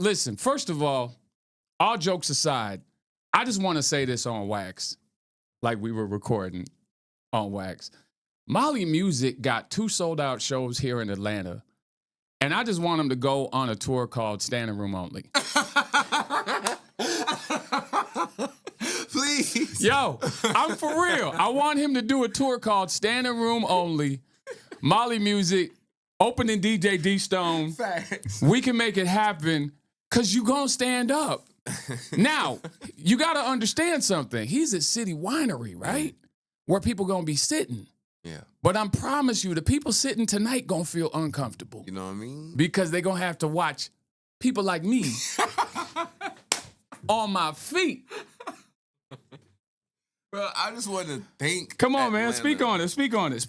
listen, first of all jokes aside, I just want to say this on wax, like we were recording on wax. Molly Music got 2 sold-out shows here in Atlanta, and I just want them to go on a tour called Standing Room Only. Please. Yo, I'm for real. I want him to do a tour called Standing Room Only, Molly Music, opening DJ D Stone. Facts. We can make it happen because you going to stand up. Now, you got to understand something. He's at City Winery, right? Where people going to be sitting. Yeah. But I promise you, the people sitting tonight going to feel uncomfortable. You know what I mean? Because they're going to have to watch people like me on my feet. Bro, I just want to thank Come on, Atlanta. man. Speak on it.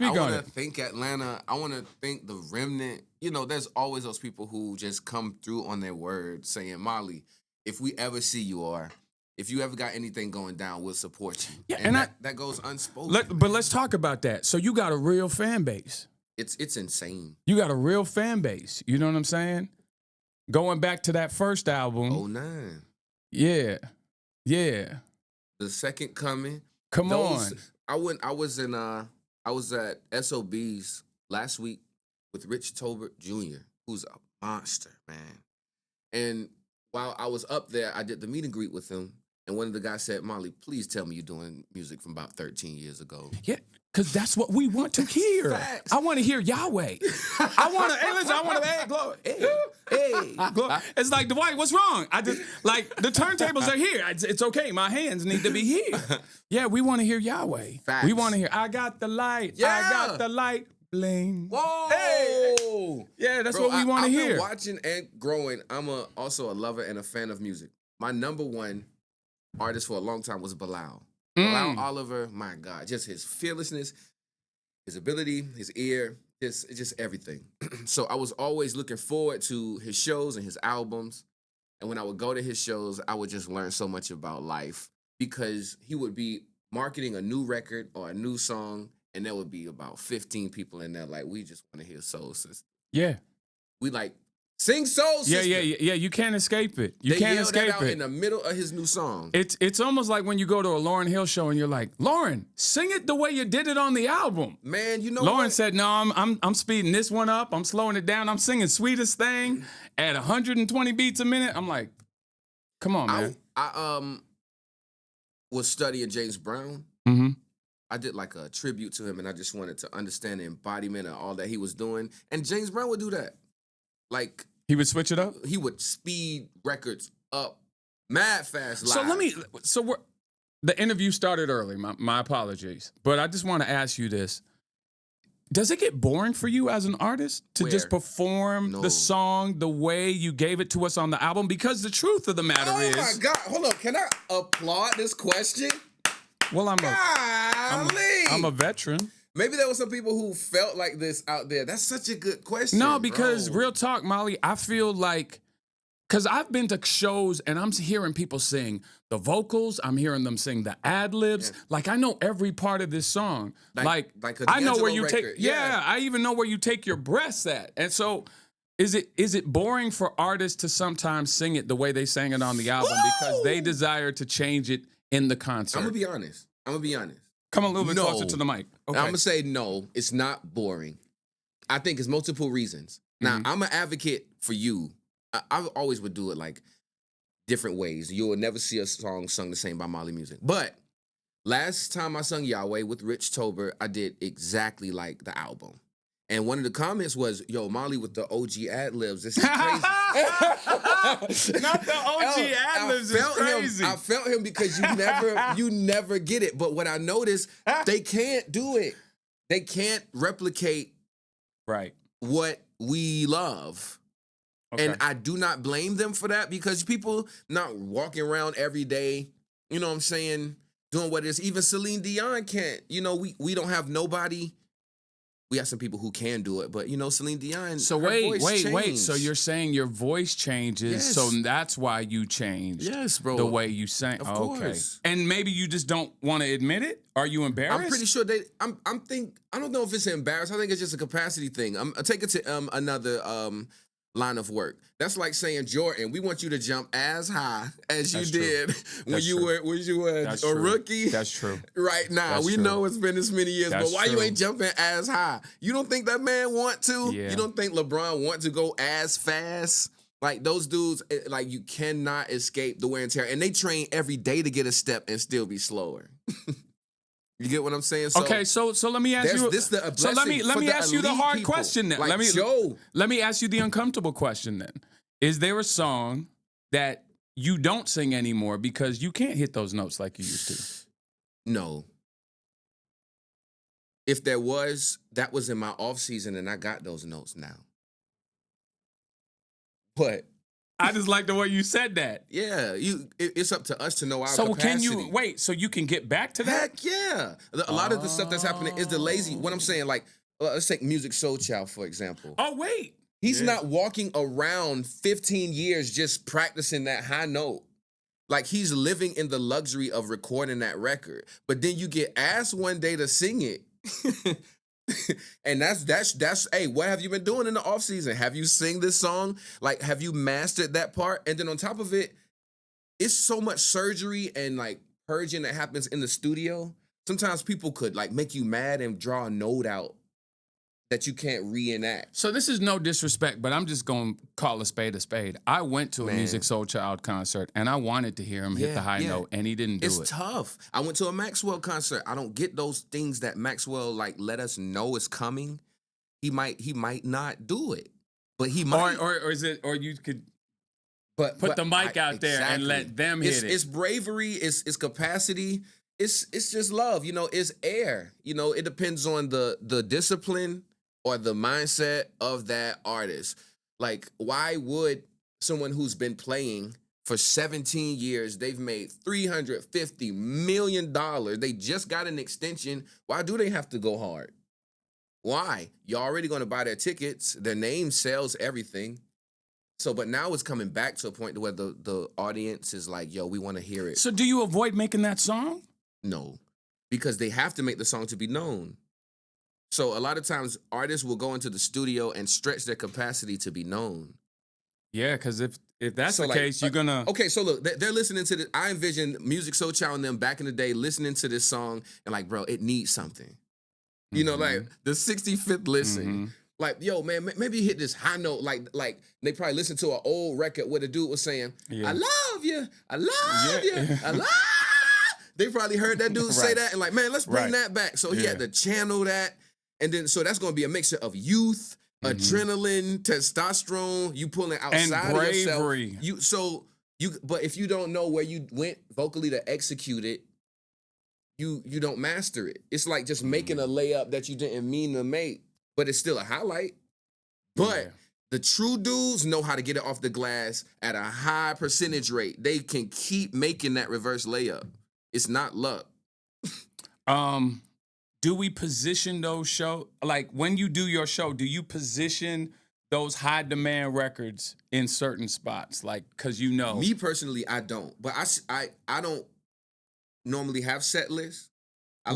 I want to thank Atlanta. I want to thank the remnant. You know, there's always those people who just come through on their word saying, Molly, if we ever see you or if you ever got anything going down, we'll support you. Yeah, and that goes unspoken. But let's talk about that. So you got a real fan base. It's insane. You got a real fan base. You know what I'm saying? Going back to that first album. 09. Yeah. Yeah. The Second Coming. Come on. I was at SOB's last week with Rich Tolbert Jr., who's a monster, man. And while I was up there, I did the meet and greet with him. And one of the guys said, Molly, please tell me you're doing music from about 13 years ago. Yeah, because that's what we want to hear. Facts. I want to hear Yahweh. I want to, hey, listen, I want to, hey, glory. Hey, glory. It's like, Dwight, what's wrong? I just, like, the turntables are here. It's okay. My hands need to be here. Yeah, we want to hear Yahweh. Facts. We want to hear, I got the light. Yeah. I got the light. Bling. Whoa! Hey. Yeah, that's what we want to hear. I've been watching and growing. I'm also a lover and a fan of music. My number one artist for a long time was Bilal. Bilal Oliver, my God, just his fearlessness, his ability, his ear, just everything. So I was always looking forward to his shows and his albums. And when I would go to his shows, I would just learn so much about life because he would be marketing a new record or a new song, and there would be about 15 people in there like, we just want to hear Soul Sister. Yeah. We like, sing Soul Sister. Yeah. You can't escape it. You they can't yelled escape that out it. in the middle of his new song. It's almost like when you go to a Lauryn Hill show and you're like, Lauren, sing it the way you did it on the album. Man, you know Lauren what? said, no, I'm speeding this one up. I'm slowing it down. I'm singing Sweetest Thing at 120 beats a minute. I'm like, come on, man. I was studying James Brown. Mm-hmm. I did like a tribute to him, and I just wanted to understand the embodiment of all that he was doing. And James Brown would do that. Like, He would switch it up? he would speed records up mad fast live. The interview started early. My apologies. But I just want to ask you this. Does it get boring for you as an artist to just perform the song the way you gave it to us on the album? Because the truth of the matter is... Oh, my God. Hold on. Can I applaud this question? Well, I'm a veteran. Maybe there were some people who felt like this out there. That's such a good question. No, because bro. real talk, Molly, I feel like... Because I've been to shows and I'm hearing people sing the vocals. I'm hearing them sing the ad-libs. Yeah. Like, I know every part of this song. Like I know where you take... Yeah, I even know where you take your breaths at. And so... Is it boring for artists to sometimes sing it the way they sang it on the album because they desire to change it in the concert? I'm going to be honest. Come a little bit closer to the mic. Okay. I'm going to say no, it's not boring. I think it's multiple reasons. Now, I'm an advocate for you. I always would do it like different ways. You will never see a song sung the same by Molly Music. But last time I sung Yahweh with Rich Tolbert, I did exactly like the album. And one of the comments was, yo, Molly with the OG ad-libs. This is crazy. Not the OG ad-libs is crazy. I felt him because you never get it. But what I noticed, they can't do it. They can't replicate what we love. Okay. And I do not blame them for that because people not walking around every day, you know what I'm saying, doing what it is. Even Celine Dion can't. You know, we don't have nobody. We have some people who can do it, but you know, Celine Dion. So wait. So you're saying your voice changes, so that's why you changed. Yes, bro. The way you sang. Of course. And maybe you just don't want to admit it. Are you embarrassed? I'm pretty sure I don't know if it's embarrassed. I think it's just a capacity thing. I'll take it to another line of work. That's like saying, Jordan, we want you to jump as high as you did when you were a rookie. That's true. Right now, we know it's been this many years, but why you ain't jumping as high? You don't think that man want to? Yeah. You don't think LeBron want to go as fast? Like those dudes, like you cannot escape the wear and tear, and they train every day to get a step and still be slower. You get what I'm saying? So, okay, so let me ask you. So let me ask you the hard question then. Like let me ask you the uncomfortable question then. Is there a song that you don't sing anymore because you can't hit those notes like you used to? No. If there was, that was in my off season, and I got those notes now. But I just like the way you said that. Yeah, it's up to us to know our capacity. So can you wait? So you can get back to that? Heck yeah! A lot of the stuff that's happening is the lazy. What I'm saying, like, let's take Music Soul Child for example. Oh wait, he's not walking around 15 years just practicing that high note. Like he's living in the luxury of recording that record. But then you get asked one day to sing it. And that's hey, what have you been doing in the off season? Have you sing this song? Like, have you mastered that part? And then on top of it, it's so much surgery and like purging that happens in the studio. Sometimes people could like make you mad and draw a note out that you can't reenact. So this is no disrespect, but I'm just going to call a spade a spade. I went to a Music Soul Child concert, and I wanted to hear him hit the high note, and he didn't do it. It's tough. I went to a Maxwell concert. I don't get those things that Maxwell like let us know is coming. He might not do it, but he might. Or is it? Or you could put the mic out there and let them hit it. It's bravery. It's capacity. It's just love. You know, it's air. You know, it depends on the discipline or the mindset of that artist. Like, why would someone who's been playing for 17 years, they've made $350 million, they just got an extension, why do they have to go hard? Why? You're already going to buy their tickets. Their name sells everything. So, but now it's coming back to a point where the audience is like, yo, we want to hear it. So do you avoid making that song? No, because they have to make the song to be known. So a lot of times artists will go into the studio and stretch their capacity to be known. Yeah, because if that's the case, you're gonna... Okay, so look, they're listening to this. I envision Music Soul Child and them back in the day listening to this song and like, bro, it needs something. You know, like the 65th listen. Like, yo, man, maybe hit this high note. Like they probably listened to an old record where the dude was saying, I love you, I love you, I love. They probably heard that dude say that and like, man, let's bring that back. So he had to channel that. And then, so that's going to be a mixture of youth, adrenaline, testosterone, you pulling outside and bravery. Of yourself. But if you don't know where you went vocally to execute it, you don't master it. It's like just making a layup that you didn't mean to make, but it's still a highlight. But the true dudes know how to get it off the glass at a high percentage rate. They can keep making that reverse layup. It's not luck. Do we position those shows? Like when you do your show, do you position those high demand records in certain spots? Like, cause you know. Me personally, I don't. But I don't normally have set lists. I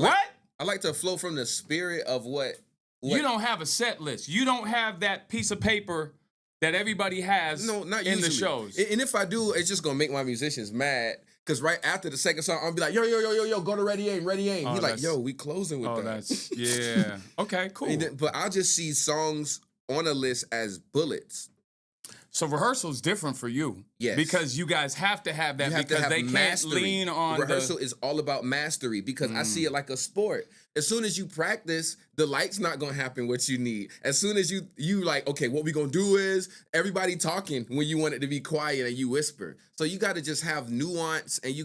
like to flow from the spirit of what you don't have a set list. You don't have that piece of paper that everybody has not in usually. The shows. And if I do, it's just gonna make my musicians mad. Cause right after the second song, I'll be like, yo, go to Ready Aim. He's like, yo, we closing with that. Okay, cool. But I'll just see songs on a list as bullets. So rehearsal is different for you. Yes. Because you guys have to have that because they can't lean on rehearsal is all about mastery because I see it like a sport. As soon as you practice, the light's not gonna happen what you need. As soon as you like, okay, what we gonna do is everybody talking when you want it to be quiet and you whisper. So you gotta just have nuance and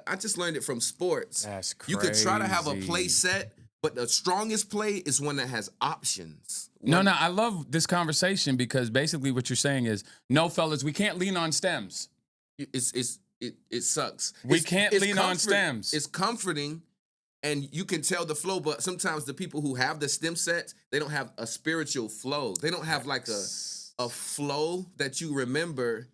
I just learned it from sports. That's crazy. You could try to have a play set, but the strongest play is one that has options. No, I love this conversation because basically what you're saying is, no, fellas, we can't lean on stems. It sucks. We can't lean on stems. It's comforting, and you can tell the flow, but sometimes the people who have the stem sets, they don't have a spiritual flow. They don't have like a flow that you remember,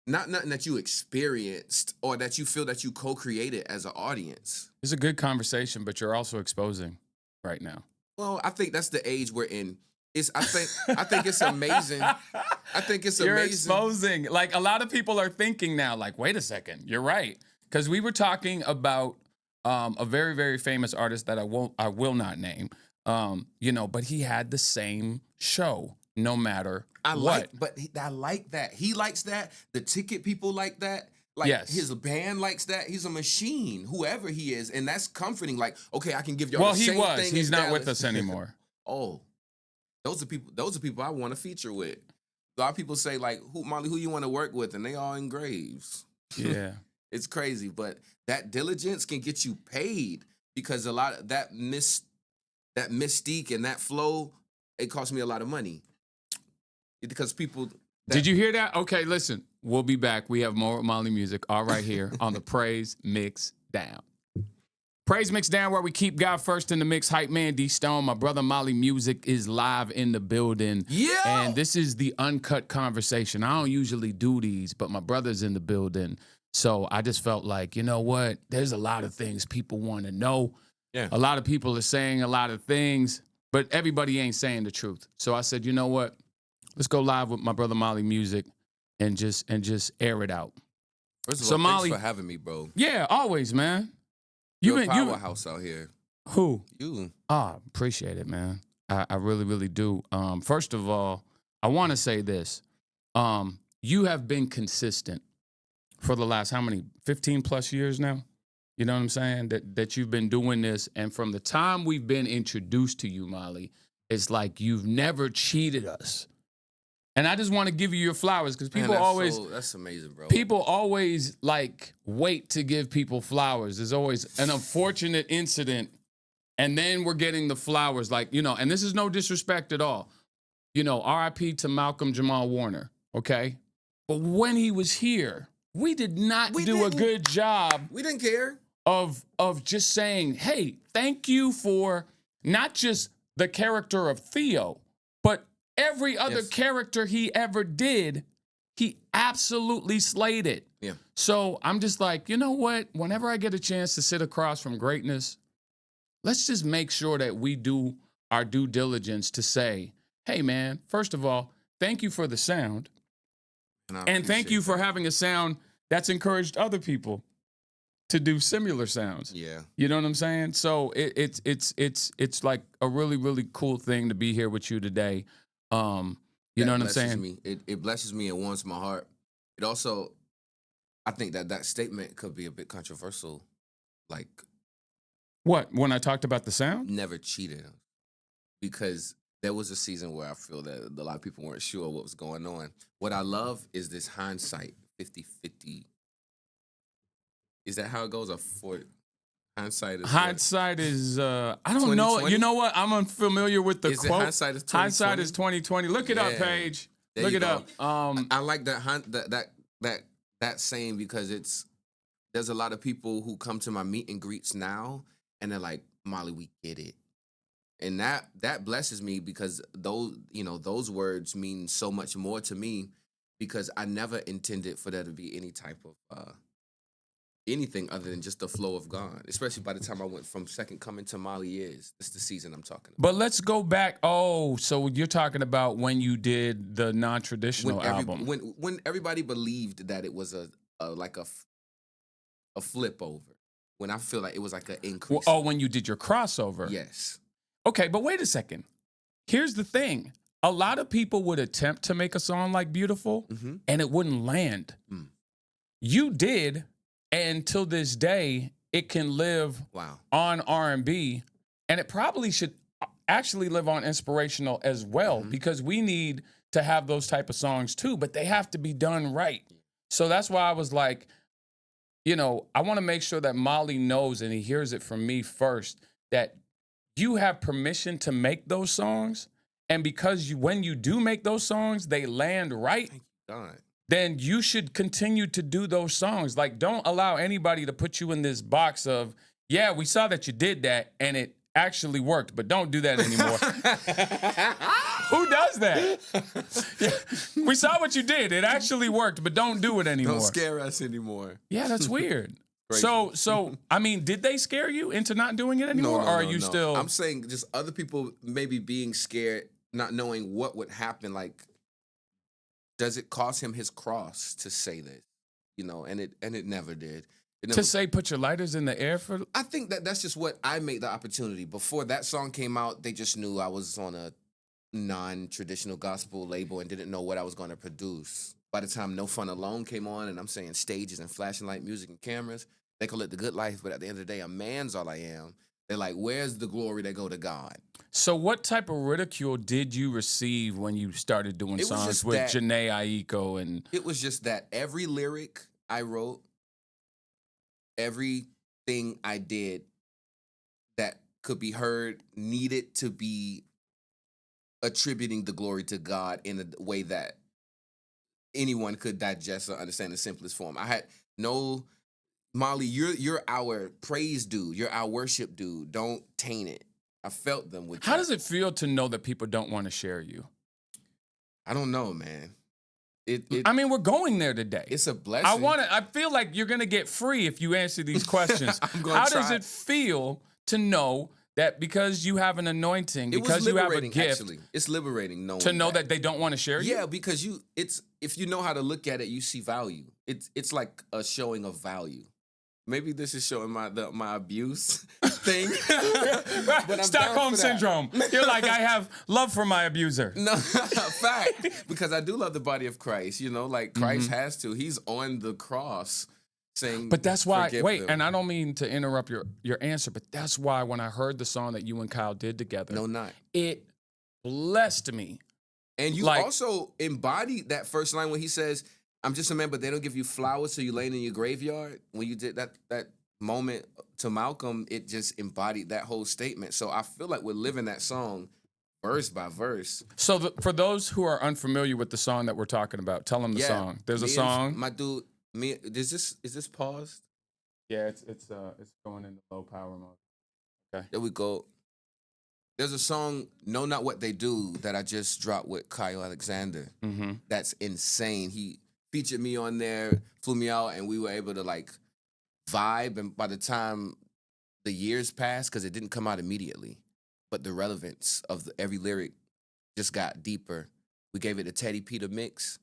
not nothing that you experienced or that you feel that you co-created as an audience. It's a good conversation, but you're also exposing right now. Well, I think that's the age we're in. I think it's amazing. I think it's You're amazing. exposing. Like, a lot of people are thinking now, like, wait a second, you're right. Because we were talking about a very, very famous artist that I will not name. But he had the same show no matter what. I like that. He likes that. The ticket people like that. Like, yes. His band likes that. He's a machine, whoever he is, and that's comforting. Like, okay, I can give y'all. Well, the he same was. thing He's as not Dallas. with us anymore. Oh, those are people I want to feature with. A lot of people say, like, who you want to work with, and they all in graves. Yeah. It's crazy, but that diligence can get you paid, because a lot of that mystique and that flow, it cost me a lot of money. Because people... Did you hear that? Okay, listen. We'll be back. We have more Molly music all right here on the Praise Mix Down. Praise Mix Down, where we keep God first in the mix. Hype man D Stone, my brother Molly Music is live in the building. Yeah. And this is the uncut conversation. I don't usually do these, but my brother's in the building. So I just felt like, you know what? There's a lot of things people want to know. Yeah. A lot of people are saying a lot of things, but everybody ain't saying the truth. So I said, you know what? Let's go live with my brother Molly Music and just air it out. First of So all, Molly, thanks for having me, bro. Yeah, always, man. You're a powerhouse out here. Who? You. Appreciate it, man. I really, really do. First of all, I want to say this. You have been consistent for the last, how many, 15 plus years now? You know what I'm saying? That you've been doing this. And from the time we've been introduced to you, Molly, it's like you've never cheated us. And I just want to give you your flowers, because people that's amazing, bro. People always like wait to give people flowers. There's always an unfortunate incident, and then we're getting the flowers, like, and this is no disrespect at all. RIP to Malcolm Jamal Warner, okay? But when he was here, we did not do a good job. We didn't care. Of just saying, hey, thank you for not just the character of Theo, but every other character he ever did, he absolutely slayed it. Yeah. So I'm just like, you know what? Whenever I get a chance to sit across from greatness, let's just make sure that we do our due diligence to say, hey, man, first of all, thank you for the sound. And thank you for having a sound that's encouraged other people to do similar sounds. Yeah. You know what I'm saying? So it's like a really, really cool thing to be here with you today. You know what I'm saying? It blesses me and warms my heart. It also, I think that statement could be a bit controversial. Like, what? When I talked about the sound? Never cheated. Because there was a season where I feel that a lot of people weren't sure what was going on. What I love is this hindsight, 50-50. Is that how it goes? Hindsight is I don't know. You know what? I'm unfamiliar with the quote. Hindsight is 2020? Hindsight is 2020. Look it up, Paige. Look it up. I like that saying, because there's a lot of people who come to my meet and greets now, and they're like, Molly, we get it. And that blesses me, because those words mean so much more to me, because I never intended for there to be any type of anything other than just the flow of God, especially by the time I went from Second Coming to Molly Is. It's the season I'm talking about. But let's go back. Oh, so you're talking about when you did the non-traditional album. When everybody believed that it was a flip over. When I feel like it was like an increase. When you did your crossover. Yes. Okay, but wait a second. Here's the thing. A lot of people would attempt to make a song like Beautiful, and it wouldn't land. You did. And till this day, it can live on R&B, and it probably should actually live on inspirational as well, because we need to have those type of songs too, but they have to be done right. So that's why I was like, I want to make sure that Molly knows, and he hears it from me first, that you have permission to make those songs, and because when you do make those songs, they land right. Thank you, God. Then you should continue to do those songs. Like, don't allow anybody to put you in this box of, yeah, we saw that you did that and it actually worked, but don't do that anymore. Who does that? Yeah, we saw what you did. It actually worked, but don't do it anymore. Don't scare us anymore. Yeah, that's weird. So, I mean, did they scare you into not doing it anymore? No, or are you still... I'm saying just other people maybe being scared not knowing what would happen. Like, does it cost him his cross to say this? And it never did. It never, To say put your lighters in the air for. I think that's just what I made the opportunity. Before that song came out, they just knew I was on a non-traditional gospel label and didn't know what I was going to produce. By the time No Fun Alone came on, and I'm saying stages and flashing light music and cameras, they call it the good life, but at the end of the day, a man's all I am. They're like, where's the glory that go to God? So what type of ridicule did you receive when you started doing songs with Janae Aiko? And it was just that every lyric I wrote, everything I did that could be heard needed to be attributing the glory to God in a way that anyone could digest or understand in the simplest form. I had no, Molly, you're our praise dude. You're our worship dude. Don't taint it. I felt them with How does it feel to know that people don't want to share you? I don't know, man. I mean, we're going there today. It's a blessing. I feel like you're gonna get free if you answer these questions. How does it feel to know that because you have an anointing, because you have a gift, actually, it's liberating knowing to know that they don't want to share you? Yeah, because if you know how to look at it, you see value. It's like a showing of value. Maybe this is showing my abuse thing. But Stockholm syndrome. You're like, I have love for my abuser. No, fact. Because I do love the body of Christ. Like Christ has to. He's on the cross saying, but that's why, wait, them. and I don't mean to interrupt your answer, but that's why when I heard the song that you and Kyle did together, it blessed me. And you also embodied that first line when he says, I'm just a man, but they don't give you flowers, so you laying in your graveyard. When you did that moment to Malcolm, it just embodied that whole statement. So I feel like we're living that song verse by verse. So for those who are unfamiliar with the song that we're talking about, tell them the song. There's a song. My dude, is this paused? Yeah, it's going into low power mode. Okay. There we go. There's a song, Know Not What They Do, that I just dropped with Kyle Alexander. Mm-hmm. That's insane. He featured me on there, flew me out, and we were able to vibe. And by the time the years passed, because it didn't come out immediately, but the relevance of every lyric just got deeper. We gave it a Teddy Peter mix,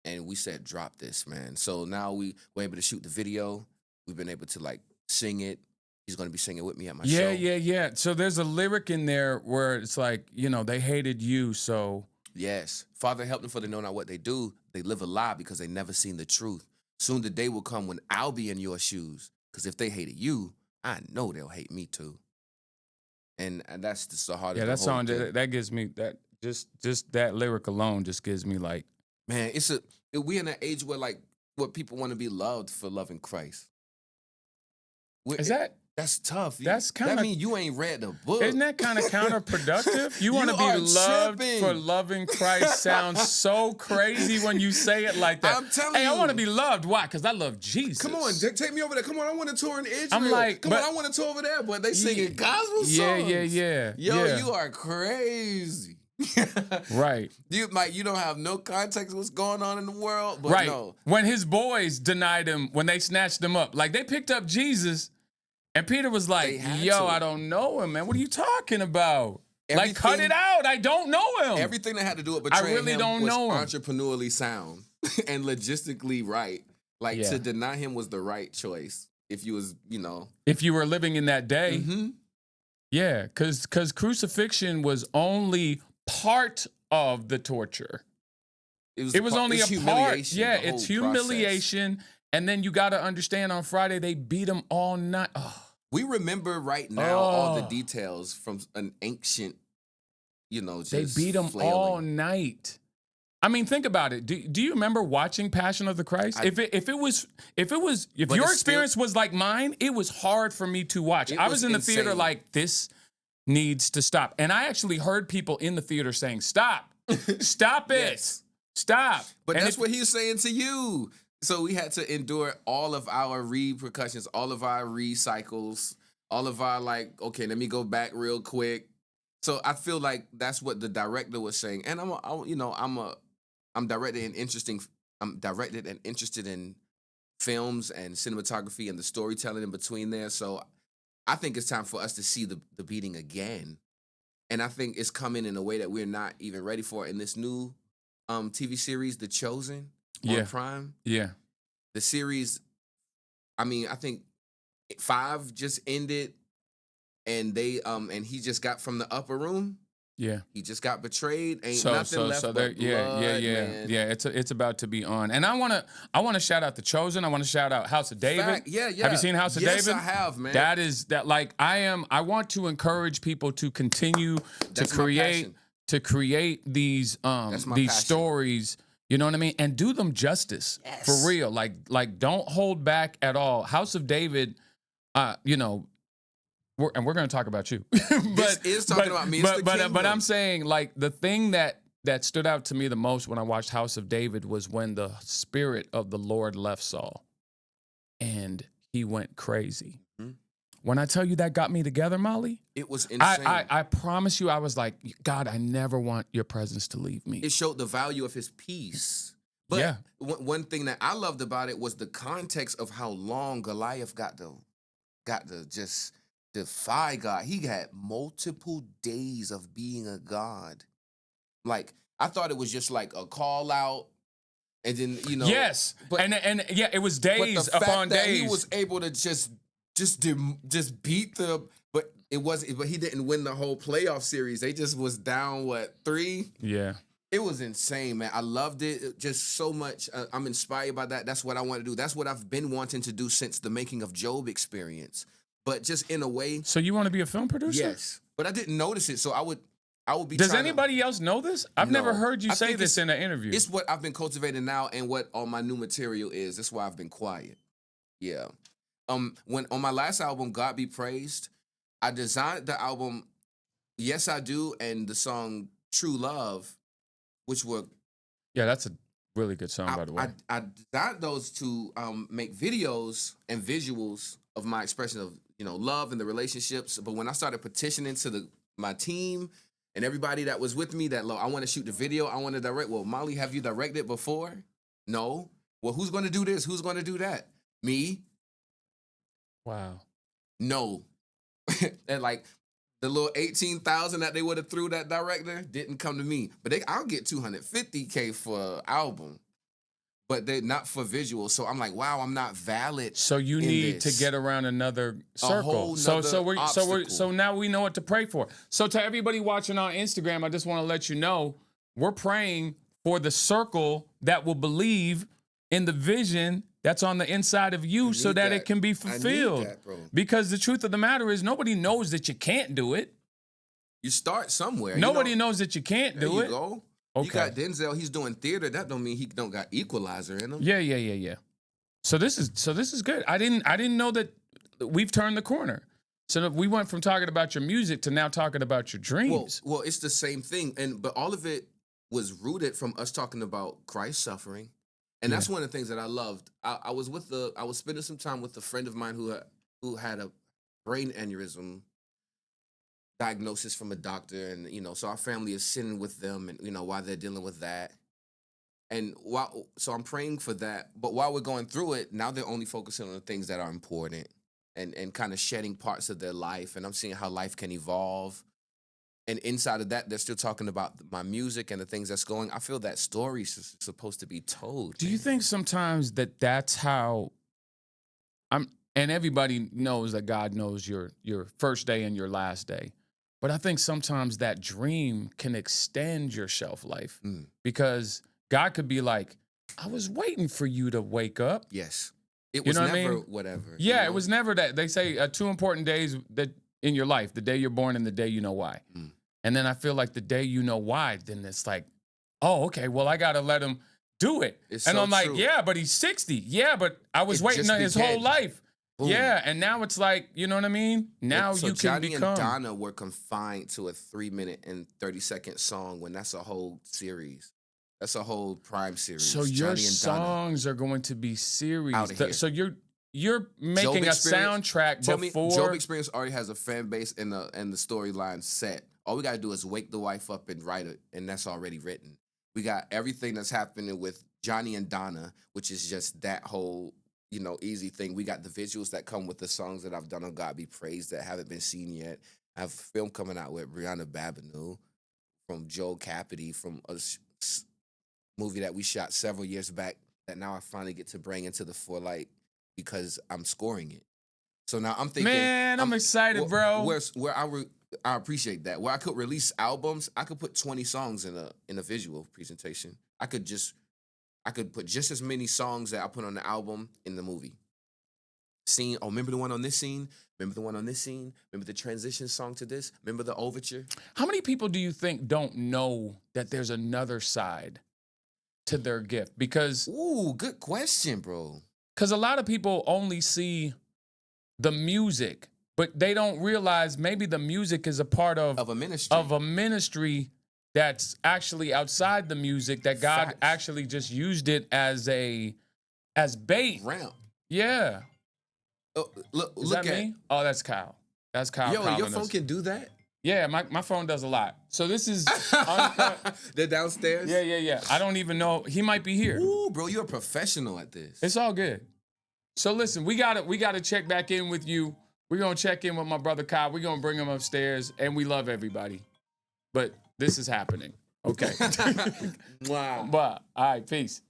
and we said, drop this, man. So now we were able to shoot the video. We've been able to sing it. He's going to be singing with me at my show. Yeah. So there's a lyric in there where it's like, they hated you, so. Yes. Father, help them for they know not what they do. They live a lie because they never seen the truth. Soon the day will come when I'll be in your shoes. Because if they hated you, I know they'll hate me too. And that's just the hardest. Yeah, that song, that gives me, that just that lyric alone just gives me man, we in an age where what people want to be loved for loving Christ. That's tough. That means you ain't read the book. Isn't that kind of counterproductive? You want to be loved for loving Christ sounds so crazy when you say it like that. I'm telling you. I want to be loved. Why? Because I love Jesus. Come on, take me over there. Come on, I want to tour in Israel. I'm like, come on, I want to tour over there. But they singing gospel songs. Yeah. Yo, you are crazy. Right. You don't have no context of what's going on in the world. But right. No. When his boys denied him, when they snatched him up, they picked up Jesus. And Peter was like, I don't know him, man. What are you talking about? Cut it out. I don't know him. Everything that had to do with betraying I really him don't was know him. Entrepreneurially sound and logistically right. To deny him was the right choice. If you was, If you were living in that day. Mm-hmm. Yeah, because crucifixion was only part of the torture. It was only a part. Yeah, it's humiliation. Process. And then you got to understand on Friday, they beat him all night. Oh. We remember right now all the details from an ancient, just they beat him flailing. all night. I mean, think about it. Do you remember watching Passion of the Christ? If your experience was like mine, it was hard for me to watch. I was in the theater this needs to stop. And I actually heard people in the theater saying, stop, stop it, yes. Stop. But that's what he's saying to you. So we had to endure all of our repercussions, all of our recycles, all of our okay, let me go back real quick. So I feel like that's what the director was saying, and I'm directed and interested in films and cinematography and the storytelling in between there. So I think it's time for us to see the beating again. And I think it's coming in a way that we're not even ready for. In this new TV series, The Chosen on Prime. Yeah. The series, I mean, I think 5 just ended, and they and he just got from the upper room. Yeah. He just got betrayed. Ain't nothing left but blood, man. Yeah. It's about to be on. And I wanna shout out The Chosen. I wanna shout out House of David. Fact, yeah. Have you seen House of David? Yes, I have, man. I want to encourage people to continue to create these stories. You know what I mean? And do them justice. Yes. For real. Like don't hold back at all. House of David, you know. We're going to talk about you. This is talking about me. But I'm saying, like, the thing that stood out to me the most when I watched House of David was when the Spirit of the Lord left Saul and he went crazy. Mm-hmm. When I tell you that got me together, Molly, it was insane. I promise you, I was like, God, I never want your presence to leave me. It showed the value of his peace. But one thing that I loved about it was the context of how long Goliath got to just defy God. He had multiple days of being a god. Like, I thought it was just like a call out, and then yes, but it was days upon days. He was able to just beat but it wasn't. But he didn't win the whole playoff series. They just was down 3. Yeah. It was insane, man. I loved it just so much. I'm inspired by that. That's what I want to do. That's what I've been wanting to do since the Making of Job experience. But just in a way. So you want to be a film producer? Yes. But I didn't notice it. So I would be. Does anybody else know this? I've never heard you say this in an interview. It's what I've been cultivating now and what all my new material is. That's why I've been quiet. Yeah. When on my last album, God Be Praised, I designed the album Yes I Do and the song True Love, which were. Yeah, that's a really good song, by the way. I designed those to make videos and visuals of my expression of love and the relationships. But when I started petitioning to my team and everybody that was with me that, look, I want to shoot the video, I want to direct. Well, Molly, have you directed before? No. Well, who's going to do this? Who's going to do that? Me. Wow. No. And like the little 18,000 that they would have threw that director didn't come to me. But I'll get $250K for an album. But they're not for visual. So I'm like, wow, I'm not valid. So you need to get around another circle. So now we know what to pray for. So to everybody watching on Instagram, I just want to let you know, we're praying for the circle that will believe in the vision that's on the inside of you so that it can be fulfilled. I need that, bro. Because the truth of the matter is nobody knows that you can't do it. You start somewhere. Nobody knows that you can't do it. There you go. Okay. You got Denzel, he's doing theater. That don't mean he don't got Equalizer in him. Yeah. So this is good. I didn't know that we've turned the corner. So we went from talking about your music to now talking about your dreams. Well, it's the same thing. But all of it was rooted from us talking about Christ's suffering. And that's one of the things that I loved. I was spending some time with a friend of mine who had a brain aneurysm diagnosis from a doctor, and so our family is sitting with them, and while they're dealing with that, and so I'm praying for that. But while we're going through it, now they're only focusing on the things that are important, and kind of shedding parts of their life, and I'm seeing how life can evolve. And inside of that, they're still talking about my music and the things that's going. I feel that story's supposed to be told. Do you think sometimes that's how and everybody knows that God knows your first day and your last day. But I think sometimes that dream can extend your shelf life because God could be like, I was waiting for you to wake up. Yes. It was never whatever. Yeah, it was never that. They say 2 important days that in your life, the day you're born and the day you know why. And then I feel like the day you know why, then it's like, oh, okay, well, I got to let him do it. And I'm like, yeah, but he's 60. Yeah, but I was waiting his whole life. Boom. Yeah, and now it's like, you know what I mean? Now you can Johnny become. and Donna were confined to a 3-minute and 30-second song when that's a whole series. That's a whole Prime series. So your songs are going to be series. So you're making a soundtrack before. Job Experience already has a fan base and the storyline set. All we got to do is wake the wife up and write it, and that's already written. We got everything that's happening with Johnny and Donna, which is just that whole, easy thing. We got the visuals that come with the songs that I've done on God Be Praised that haven't been seen yet. I have a film coming out with Brianna Babineau from Joel Cappity from a movie that we shot several years back that now I finally get to bring into the forelight because I'm scoring it. So now I'm thinking, man, I'm excited, bro. Where I appreciate that. Where I could release albums, I could put 20 songs in a visual presentation. I could put just as many songs that I put on the album in the movie. Scene. Oh, remember the one on this scene? Remember the one on this scene? Remember the transition song to this? Remember the overture? How many people do you think don't know that there's another side to their gift? Because ooh, good question, bro. Because a lot of people only see the music, but they don't realize maybe the music is a part of a ministry. Of a ministry that's actually outside the music, that God actually just used it as bait. Ramp. Yeah. Oh, look at me. Oh, that's Kyle. That's Kyle. Yo, your phone can do that? Yeah, my phone does a lot. So this is they're downstairs? Yeah. I don't even know. He might be here. Ooh, bro, you're a professional at this. It's all good. So listen, we gotta check back in with you. We're gonna check in with my brother Kyle. We're gonna bring him upstairs, and we love everybody. But this is happening. Okay. Wow. But all right, peace.